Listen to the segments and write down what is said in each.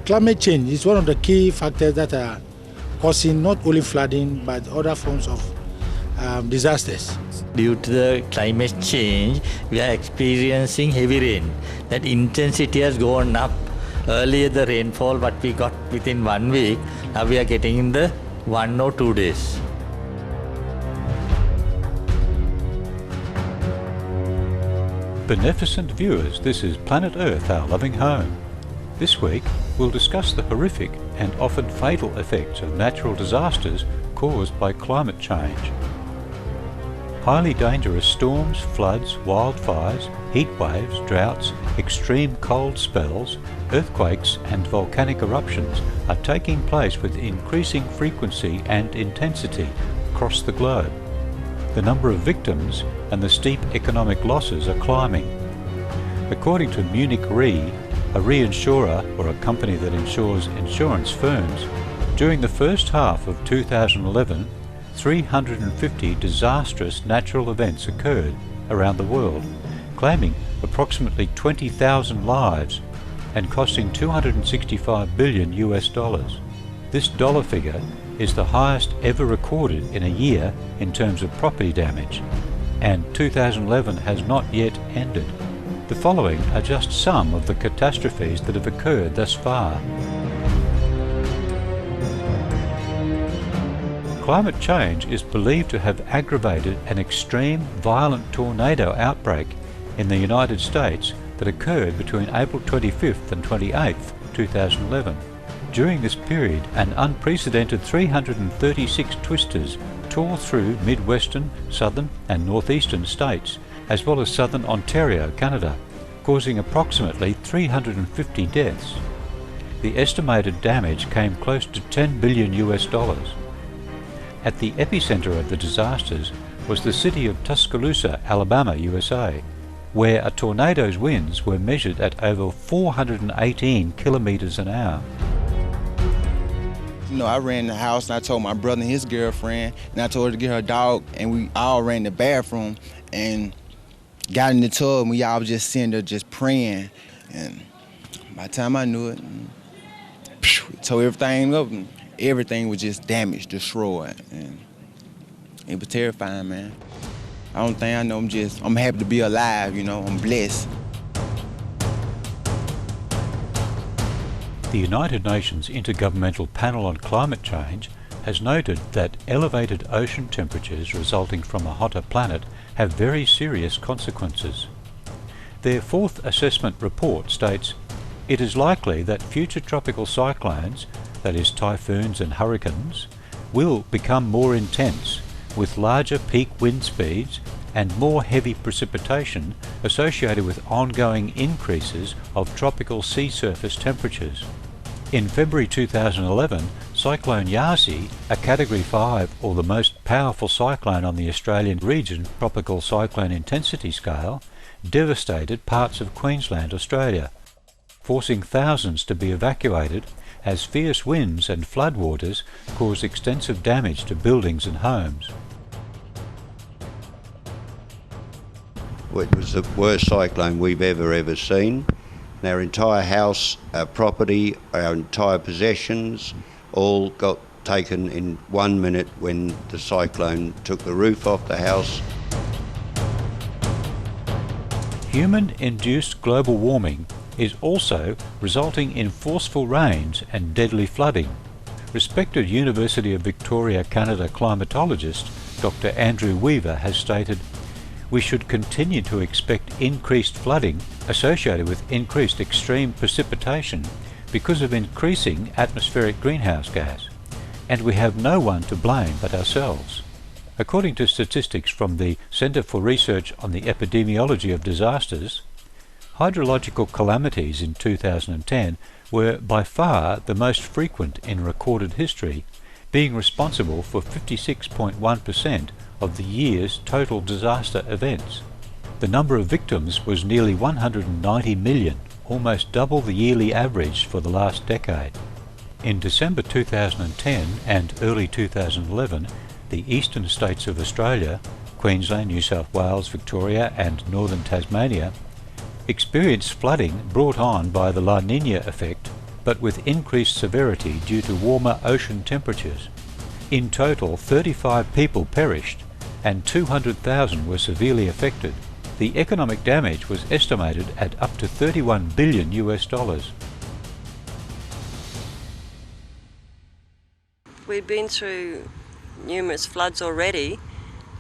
Climate change is one of the key factors that are causing not only flooding but other forms of disasters. Due to the climate change, we are experiencing heavy rain. That intensity has gone up. Earlier the rainfall what we got within 1 week, now we are getting in the 1 or 2 days. Beneficent viewers, this is Planet Earth, our loving home. This week we'll discuss the horrific and often fatal effects of natural disasters caused by climate change. Highly dangerous storms, floods, wildfires, heat waves, droughts, extreme cold spells, earthquakes and volcanic eruptions are taking place with increasing frequency and intensity across the globe. The number of victims and the steep economic losses are climbing. According to Munich Re, a reinsurer or a company that insures insurance firms, during the first half of 2011, 350 disastrous natural events occurred around the world, claiming approximately 20,000 lives and costing $265 billion US. This dollar figure is the highest ever recorded in a year in terms of property damage, and 2011 has not yet ended. The following are just some of the catastrophes that have occurred thus far. Climate change is believed to have aggravated an extreme violent tornado outbreak in the United States that occurred between April 25th and 28th, 2011. During this period, an unprecedented 336 twisters tore through midwestern, southern and northeastern states, as well as southern Ontario, Canada, causing approximately 350 deaths. The estimated damage came close to $10 billion US. At the epicenter of the disasters was the city of Tuscaloosa, Alabama, USA, where a tornado's winds were measured at over 418 kilometers an hour. You know, I ran in the house and I told my brother and his girlfriend, and I told her to get her dog, and we all ran in the bathroom and got in the tub, and we all was just sitting there just praying. And by the time I knew it, tore everything up, and everything was just damaged, destroyed, and it was terrifying, man. I don't think I know, I'm happy to be alive, you know, I'm blessed. The United Nations Intergovernmental Panel on Climate Change has noted that elevated ocean temperatures resulting from a hotter planet have very serious consequences. Their fourth assessment report states, "It is likely that future tropical cyclones, that is typhoons and hurricanes, will become more intense, with larger peak wind speeds and more heavy precipitation associated with ongoing increases of tropical sea surface temperatures." In February 2011, Cyclone Yasi, a Category 5 or the most powerful cyclone on the Australian region tropical cyclone intensity scale, devastated parts of Queensland, Australia, forcing thousands to be evacuated as fierce winds and floodwaters caused extensive damage to buildings and homes. It was the worst cyclone we've ever seen. Our entire house, our property, our entire possessions all got taken in 1 minute when the cyclone took the roof off the house. Human-induced global warming is also resulting in forceful rains and deadly flooding. Respected University of Victoria, Canada climatologist Dr. Andrew Weaver has stated, "We should continue to expect increased flooding associated with increased extreme precipitation because of increasing atmospheric greenhouse gas, and we have no one to blame but ourselves." According to statistics from the Centre for Research on the Epidemiology of Disasters, hydrological calamities in 2010 were by far the most frequent in recorded history, being responsible for 56.1% of the year's total disaster events. The number of victims was nearly 190 million, almost double the yearly average for the last decade. In December 2010 and early 2011, the eastern states of Australia, Queensland, New South Wales, Victoria and northern Tasmania, experienced flooding brought on by the La Niña effect, but with increased severity due to warmer ocean temperatures. In total, 35 people perished and 200,000 were severely affected. The economic damage was estimated at up to $31 billion. We'd been through numerous floods already,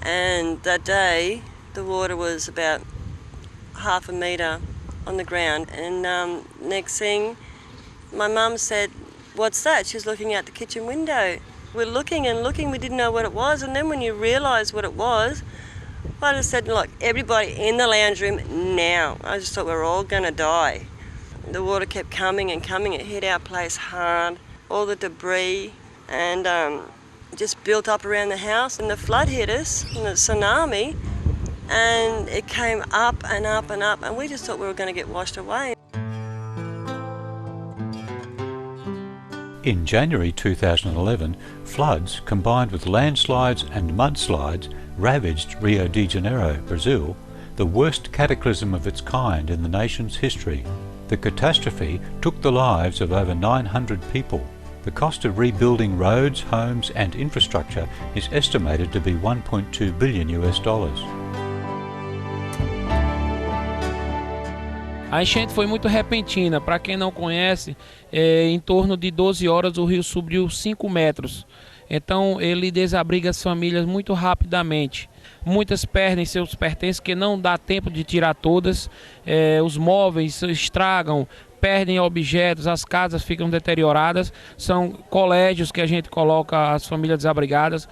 and that day the water was about half a metre on the ground, and next thing my mum said, "What's that?" She was looking out the kitchen window. We're looking and looking, we didn't know what it was, and then when you realise what it was, I just said, "Look, everybody in the lounge room now." I just thought we were all going to die. The water kept coming and coming, it hit our place hard, all the debris, and just built up around the house, and the flood hit us, and the tsunami, and it came up and up and up, and we just thought we were going to get washed away. In January 2011, floods combined with landslides and mudslides ravaged Rio de Janeiro, Brazil, the worst cataclysm of its kind in the nation's history. The catastrophe took the lives of over 900 people. The cost of rebuilding roads, homes and infrastructure is estimated to be $1.2 billion. A enchente foi muito repentina. Para quem não conhece, em torno de 12 horas o rio subiu 5 metros. Então ele desabriga as famílias muito rapidamente. Muitas perdem seus pertences, que não dá tempo de tirar todas. Os móveis se estragam, perdem objetos, as casas ficam deterioradas. São colégios que a gente coloca as famílias desabrigadas,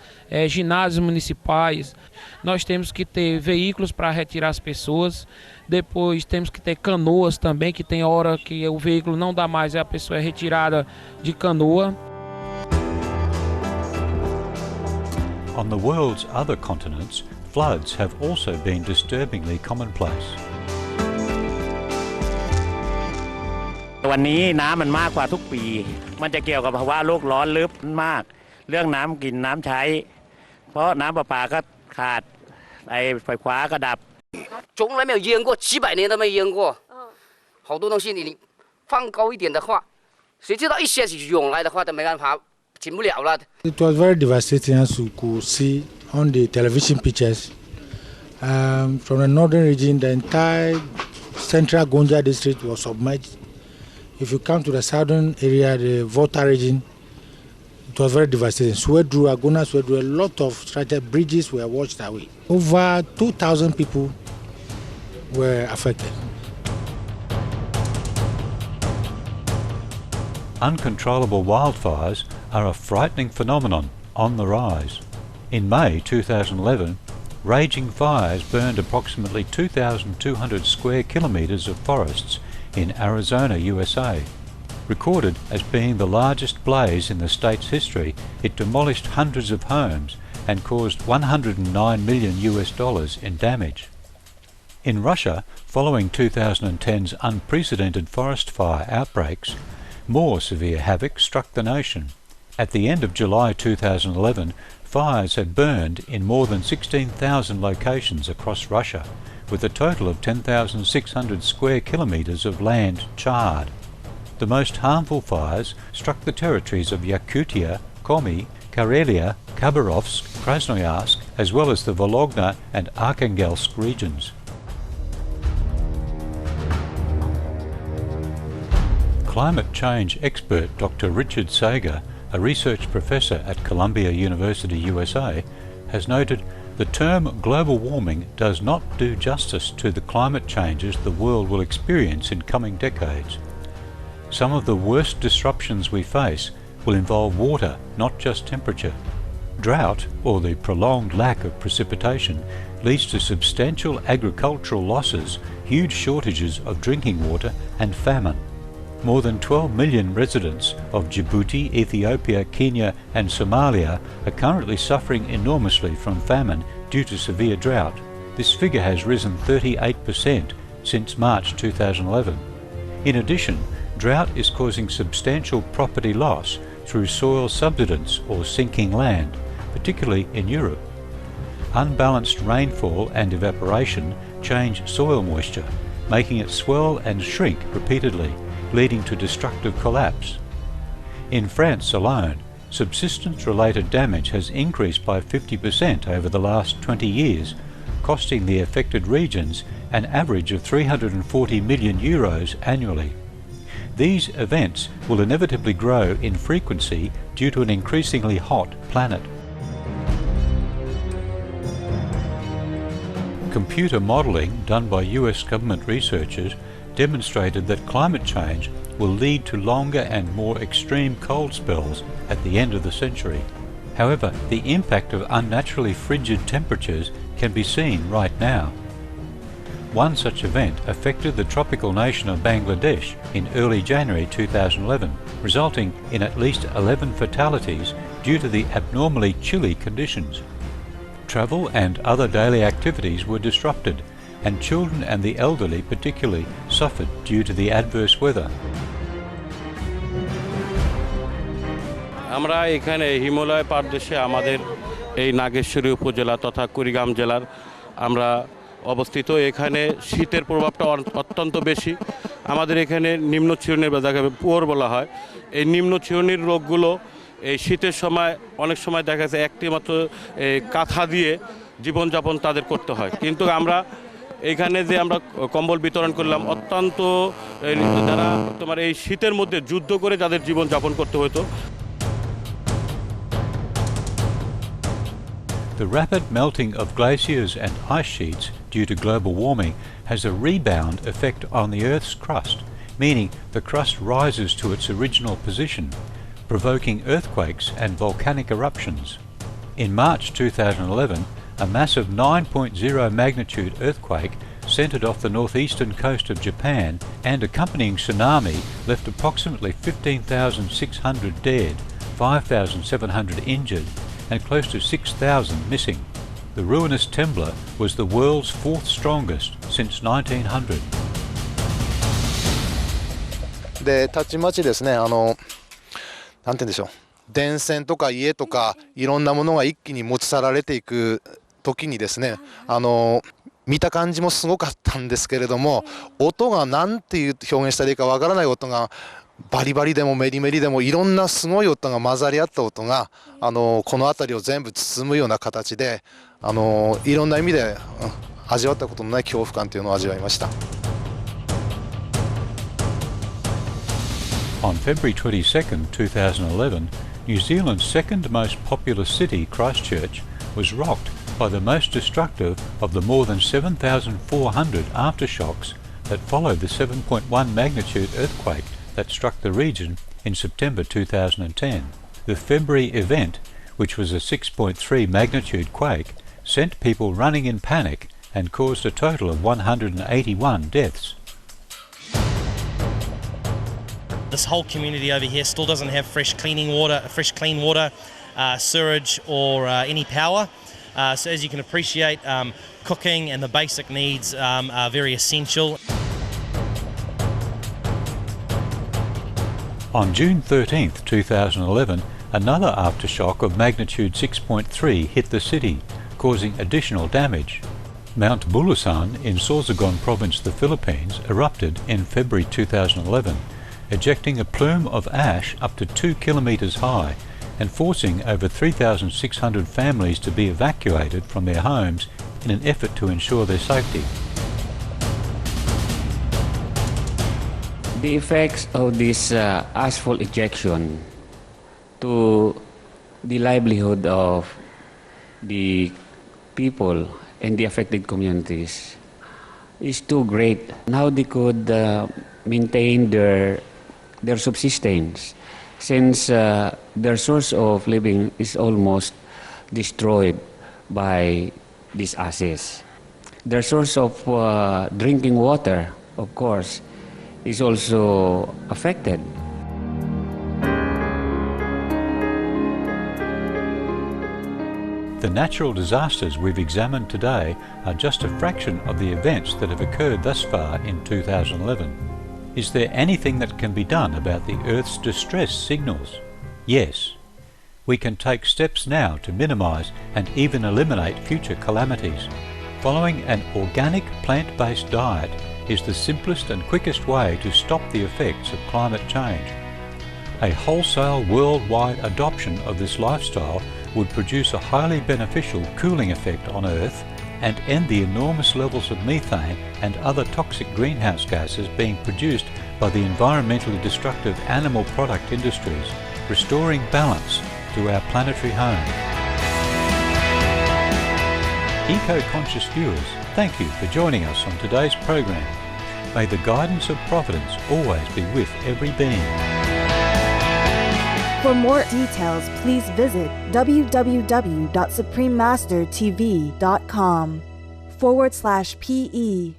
ginásios municipais. Nós temos que ter veículos para retirar as pessoas. Depois temos que ter canoas também, que tem hora que o veículo não dá mais e a pessoa é retirada de canoa. On the world's other continents, floods have also been disturbingly commonplace. วันนี้น้ำมันมากกว่าทุกปีมันจะเกี่ยวกับภาวะโลกร้อนลึกมากเรื่องน้ำกินน้ำใช้เพราะน้ำประปาก็ขาดไฟฟ้าก็ดับ从来没有淹过几百年都没淹过好多东西你放高一点的话谁知道一下子涌来的话都没办法停不了了 It was very devastating, as you could see on the television pictures. From the northern region, the entire central Gonja district was submerged. If you come to the southern area, the Volta region, it was very devastating. Swedru, Agona, Swedru, a lot of structured bridges were washed away. Over 2,000 people were affected. Uncontrollable wildfires are a frightening phenomenon on the rise. In May 2011, raging fires burned approximately 2,200 square kilometres of forests in Arizona, USA. Recorded as being the largest blaze in the state's history, it demolished hundreds of homes and caused $109 million in damage. In Russia, following 2010's unprecedented forest fire outbreaks, more severe havoc struck the nation. At the end of July 2011, fires had burned in more than 16,000 locations across Russia, with a total of 10,600 square kilometres of land charred. The most harmful fires struck the territories of Yakutia, Komi, Karelia, Khabarovsk, Krasnoyarsk, as well as the Vologda and Arkhangelsk regions. Climate change expert Dr. Richard Sager, a research professor at Columbia University, USA, has noted the term global warming does not do justice to the climate changes the world will experience in coming decades. Some of the worst disruptions we face will involve water, not just temperature. Drought, or the prolonged lack of precipitation, leads to substantial agricultural losses, huge shortages of drinking water, and famine. More than 12 million residents of Djibouti, Ethiopia, Kenya and Somalia are currently suffering enormously from famine due to severe drought. This figure has risen 38% since March 2011. In addition, drought is causing substantial property loss through soil subsidence or sinking land, particularly in Europe. Unbalanced rainfall and evaporation change soil moisture, making it swell and shrink repeatedly, leading to destructive collapse. In France alone, subsistence-related damage has increased by 50% over the last 20 years, costing the affected regions an average of €340 million annually. These events will inevitably grow in frequency due to an increasingly hot planet. Computer modelling done by US government researchers demonstrated that climate change will lead to longer and more extreme cold spells at the end of the century. However, the impact of unnaturally frigid temperatures can be seen right now. One such event affected the tropical nation of Bangladesh in early January 2011, resulting in at least 11 fatalities due to the abnormally chilly conditions. Travel and other daily activities were disrupted, and children and the elderly particularly suffered due to the adverse weather. আমরা এখানে হিমালয় পাদদেশে আমাদের এই নাগেশ্বরী উপজেলা তথা কুড়িগ্রাম জেলার আমরা অবস্থিত। এখানে শীতের প্রভাবটা অত্যন্ত বেশি। আমাদের এখানে নিম্নশ্রেণীর যাকে পুয়ার বলা হয়, এই নিম্নশ্রেণীর রোগগুলো এই শীতের সময় অনেক সময় দেখা যাচ্ছে একটি মাত্র কাঁথা দিয়ে জীবনযাপন তাদের করতে হয়। কিন্তু আমরা এখানে যে আমরা কম্বল বিতরণ করলাম, অত্যন্ত যারা তোমার এই শীতের মধ্যে যুদ্ধ করে যাদের জীবনযাপন করতে হতো। The rapid melting of glaciers and ice sheets due to global warming has a rebound effect on the Earth's crust, meaning the crust rises to its original position, provoking earthquakes and volcanic eruptions. In March 2011, a massive 9.0 magnitude earthquake centred off the northeastern coast of Japan and accompanying tsunami left approximately 15,600 dead, 5,700 injured, and close to 6,000 missing. The ruinous temblor was the world's fourth strongest since 1900. でたちまちですね、なんて言うんでしょう、電線とか家とかいろんなものが一気に持ち去られていく時にですね、見た感じもすごかったんですけれども、音がなんていう表現したらいいかわからない音がバリバリでもメリメリでもいろんなすごい音が混ざり合った音がこの辺りを全部包むような形でいろんな意味で、味わったことのない恐怖感というのを味わいました。On February 22nd, 2011, New Zealand's second most populous city, Christchurch, was rocked by the most destructive of the more than 7,400 aftershocks that followed the 7.1 magnitude earthquake that struck the region in September 2010. The February event, which was a 6.3 magnitude quake, sent people running in panic and caused a total of 181 deaths. This whole community over here still doesn't have fresh clean water, sewage or any power. So as you can appreciate, cooking and the basic needs are very essential. On June 13th, 2011, another aftershock of magnitude 6.3 hit the city, causing additional damage. Mount Bulusan in Sorsogon province, the Philippines, erupted in February 2011, ejecting a plume of ash up to 2 kilometres high and forcing over 3,600 families to be evacuated from their homes in an effort to ensure their safety. The effects of this asphalt ejection to the livelihood of the people and the affected communities is too great. How they could maintain their subsistence, since their source of living is almost destroyed by these ashes. Their source of drinking water, of course, is also affected. The natural disasters we've examined today are just a fraction of the events that have occurred thus far in 2011. Is there anything that can be done about the Earth's distress signals? Yes. We can take steps now to minimise and even eliminate future calamities. Following an organic plant-based diet, is the simplest and quickest way to stop the effects of climate change. A wholesale worldwide adoption of this lifestyle would produce a highly beneficial cooling effect on Earth and end the enormous levels of methane and other toxic greenhouse gases being produced by the environmentally destructive animal product industries, restoring balance to our planetary home. Eco-conscious viewers, thank you for joining us on today's program. May the guidance of Providence always be with every being. For more details, please visit www.suprememastertv.com/PE